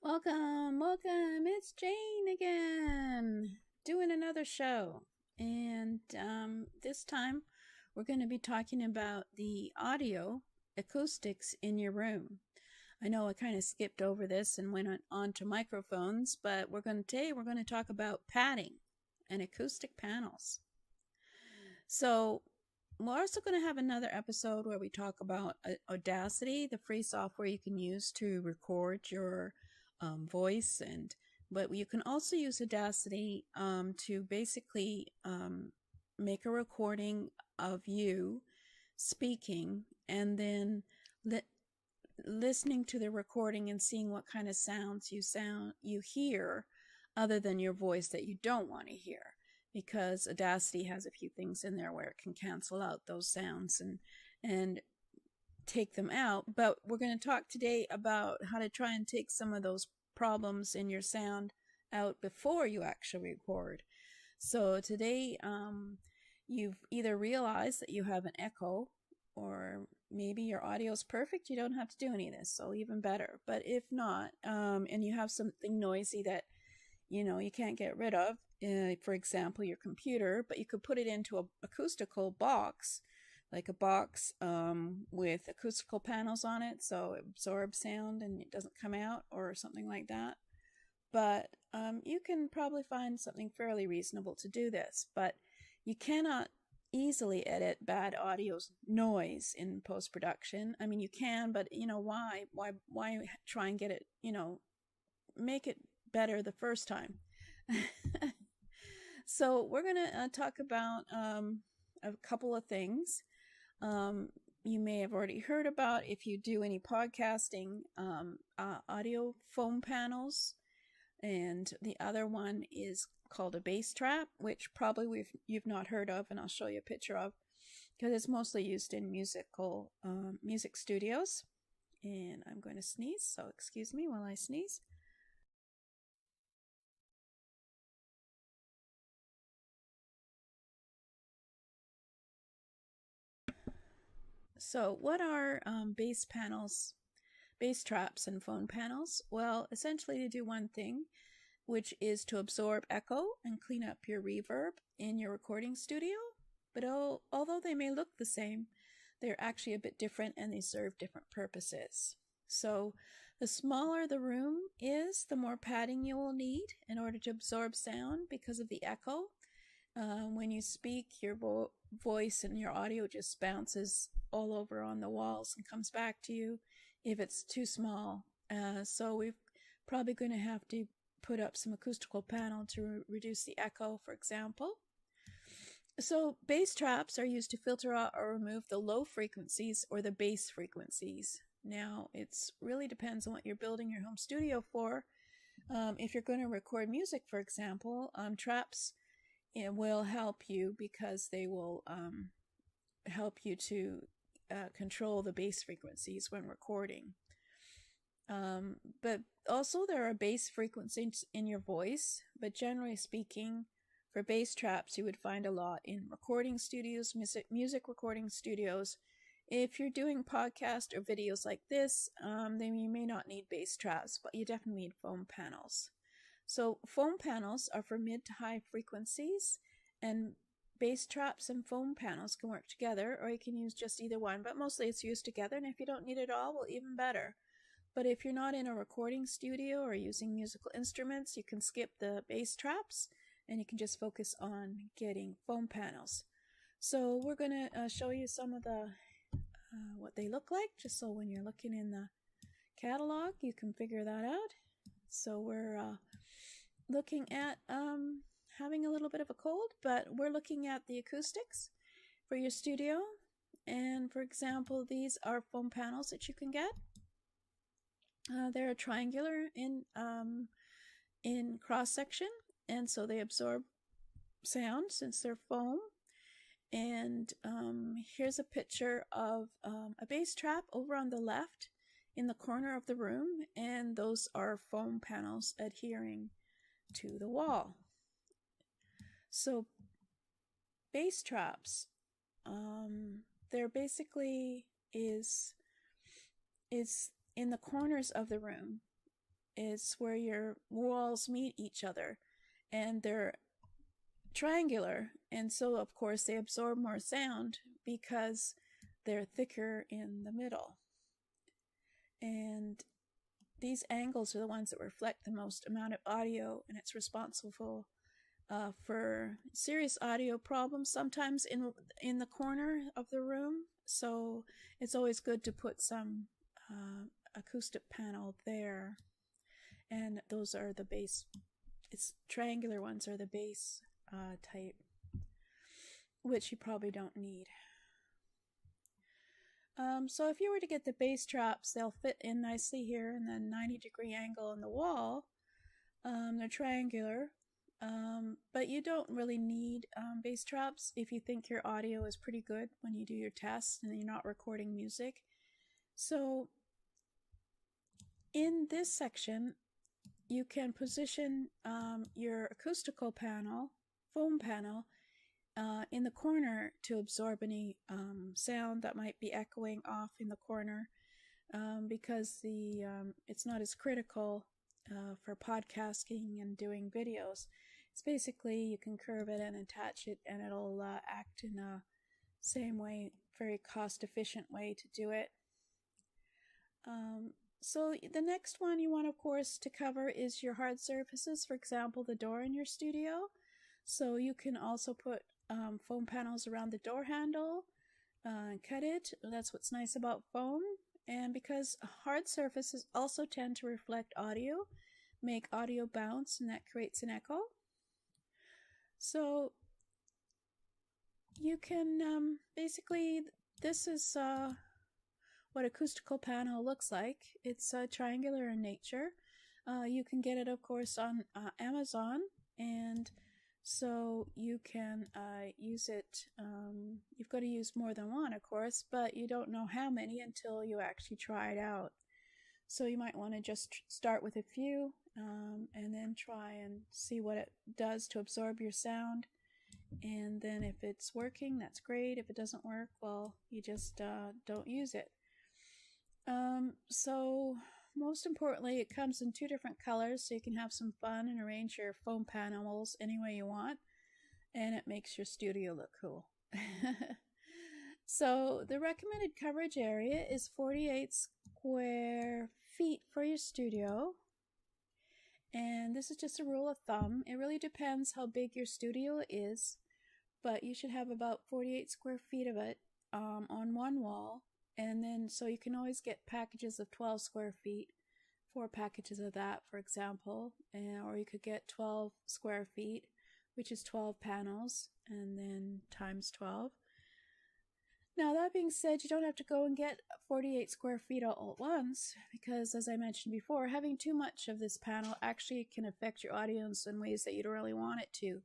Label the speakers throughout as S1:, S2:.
S1: Welcome, welcome. It's Jane again, doing another show. And this time we're going to be talking about the audio acoustics in your room. I know I kind of skipped over this and went on to microphones, but today we're going to talk about padding and acoustic panels. So we're also going to have another episode where we talk about Audacity, the free software you can use to record your voice, but you can also use Audacity to basically make a recording of you speaking and then listening to the recording and seeing what kind of sounds you hear other than your voice that you don't want to hear, because Audacity has a few things in there where it can cancel out those sounds and take them out. But we're going to talk today about how to try and take some of those problems in your sound out before you actually record. So today you've either realized that you have an echo, or maybe your audio is perfect, you don't have to do any of this, so even better. But if not, and you have something noisy that you can't get rid of, for example your computer, but you could put it into an acoustical box, like a box with acoustical panels on it, so it absorbs sound and it doesn't come out, or something like that. But you can probably find something fairly reasonable to do this. But you cannot easily edit bad audio noise in post-production. I mean, you can, but why try and get it, make it better the first time. So we're going to talk about a couple of things you may have already heard about if you do any podcasting, audio foam panels. And the other one is called a bass trap, which probably you've not heard of, and I'll show you a picture of, because it's mostly used in music studios. And I'm going to sneeze, so excuse me while I sneeze. So what are bass traps and phone panels? Well, essentially they do one thing, which is to absorb echo and clean up your reverb in your recording studio. But although they may look the same, they're actually a bit different and they serve different purposes. So the smaller the room is, the more padding you will need in order to absorb sound because of the echo. When you speak, your voice and your audio just bounces all over on the walls and comes back to you if it's too small. So we're probably going to have to put up some acoustical panel to reduce the echo, for example. So bass traps are used to filter out or remove the low frequencies or the bass frequencies. Now, it's really depends on what you're building your home studio for. If you're going to record music, for example, traps will help you because they will help you to control the bass frequencies when recording. But also there are bass frequencies in your voice, but generally speaking, for bass traps you would find a lot in recording studios, music recording studios. If you're doing podcasts or videos like this, then you may not need bass traps, but you definitely need foam panels. So foam panels are for mid to high frequencies, and bass traps and foam panels can work together, or you can use just either one, but mostly it's used together, and if you don't need it all, well, even better. But if you're not in a recording studio or using musical instruments, you can skip the bass traps and you can just focus on getting foam panels. So we're going to show you some of the what they look like, just so when you're looking in the catalog you can figure that out. So we're looking at having a little bit of a cold, but we're looking at the acoustics for your studio. And for example, these are foam panels that you can get. They're triangular in cross section, and so they absorb sound since they're foam. And here's a picture of a bass trap over on the left in the corner of the room, and those are foam panels adhering to the wall. So bass traps, they're basically is in the corners of the room, is where your walls meet each other, and they're triangular, and so of course they absorb more sound because they're thicker in the middle. And these angles are the ones that reflect the most amount of audio, and it's responsible for serious audio problems, sometimes in the corner of the room. So it's always good to put some acoustic panel there. And those are the base. It's triangular ones are the base type, which you probably don't need. So if you were to get the bass traps, they'll fit in nicely here, and then 90-degree angle in the wall. They're triangular, but you don't really need bass traps if you think your audio is pretty good when you do your tests and you're not recording music. So in this section, you can position your acoustical panel, foam panel, in the corner to absorb any sound that might be echoing off in the corner, because it's not as critical for podcasting and doing videos. It's basically you can curve it and attach it, and it'll act in a same way, very cost-efficient way to do it. So the next one you want, of course, to cover is your hard surfaces, for example, the door in your studio. So you can also put foam panels around the door handle and cut it. That's what's nice about foam. And because hard surfaces also tend to reflect audio, make audio bounce, and that creates an echo. So you can basically, this is what acoustical panel looks like. It's triangular in nature. You can get it, of course, on Amazon, and so you can use it. You've got to use more than one, of course, but you don't know how many until you actually try it out. So you might want to just start with a few and then try and see what it does to absorb your sound. And then if it's working, that's great. If it doesn't work, well, you just don't use it. So most importantly, it comes in 2 different colors, so you can have some fun and arrange your foam panels any way you want, and it makes your studio look cool. So the recommended coverage area is 48 square feet for your studio, and this is just a rule of thumb. It really depends how big your studio is, but you should have about 48 square feet of it on one wall. And then, so you can always get packages of 12 square feet, 4 packages of that, for example, or you could get 12 square feet, which is 12 panels, and then times 12. Now, that being said, you don't have to go and get 48 square feet all at once, because as I mentioned before, having too much of this panel actually can affect your audience in ways that you don't really want it to.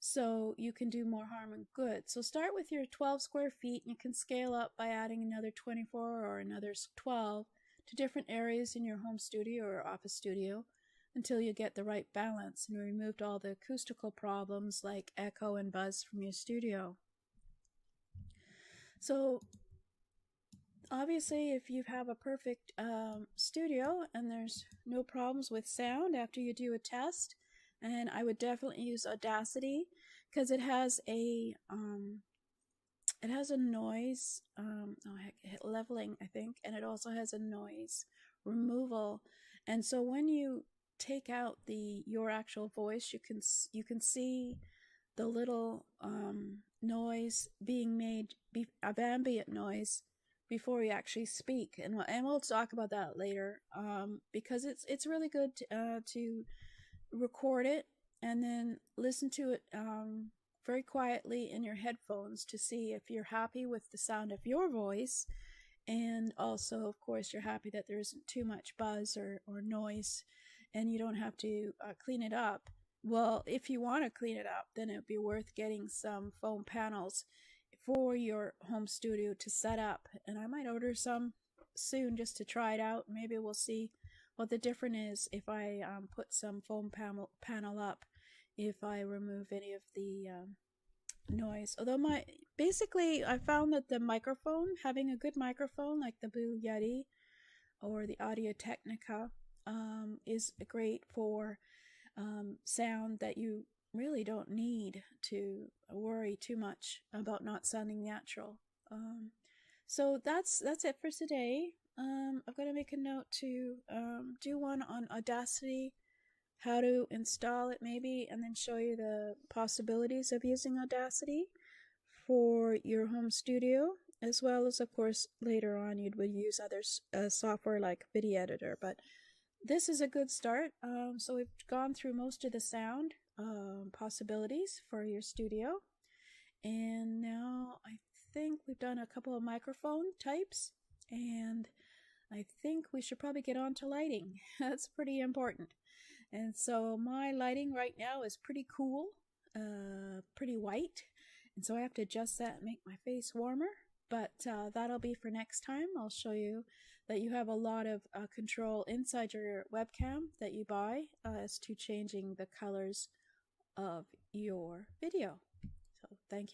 S1: So you can do more harm than good. So start with your 12 square feet, and you can scale up by adding another 24 or another 12 to different areas in your home studio or office studio until you get the right balance and removed all the acoustical problems like echo and buzz from your studio. So obviously, if you have a perfect studio and there's no problems with sound after you do a test, and I would definitely use Audacity because it has a noise leveling, I think, and it also has a noise removal. And so when you take out your actual voice, you can see the little noise being made of ambient noise before you actually speak, and we'll talk about that later, because it's really good to record it and then listen to it very quietly in your headphones to see if you're happy with the sound of your voice, and also, of course, you're happy that there isn't too much buzz or noise, and you don't have to clean it up. Well, if you want to clean it up, then it would be worth getting some foam panels for your home studio to set up, and I might order some soon just to try it out. Maybe we'll see what the difference is if I put some foam panel up, if I remove any of the noise. Although basically I found that the microphone, having a good microphone like the Blue Yeti or the Audio Technica, is great for sound that you really don't need to worry too much about not sounding natural. So that's it for today. I'm going to make a note to do one on Audacity, how to install it maybe, and then show you the possibilities of using Audacity for your home studio, as well as, of course, later on you would use other software like Video Editor. But this is a good start. So we've gone through most of the sound possibilities for your studio. And now I think we've done a couple of microphone types, and I think we should probably get on to lighting. That's pretty important. And so my lighting right now is pretty cool, pretty white. And so I have to adjust that and make my face warmer. But that'll be for next time. I'll show you that you have a lot of control inside your webcam that you buy as to changing the colors of your video. So thank you.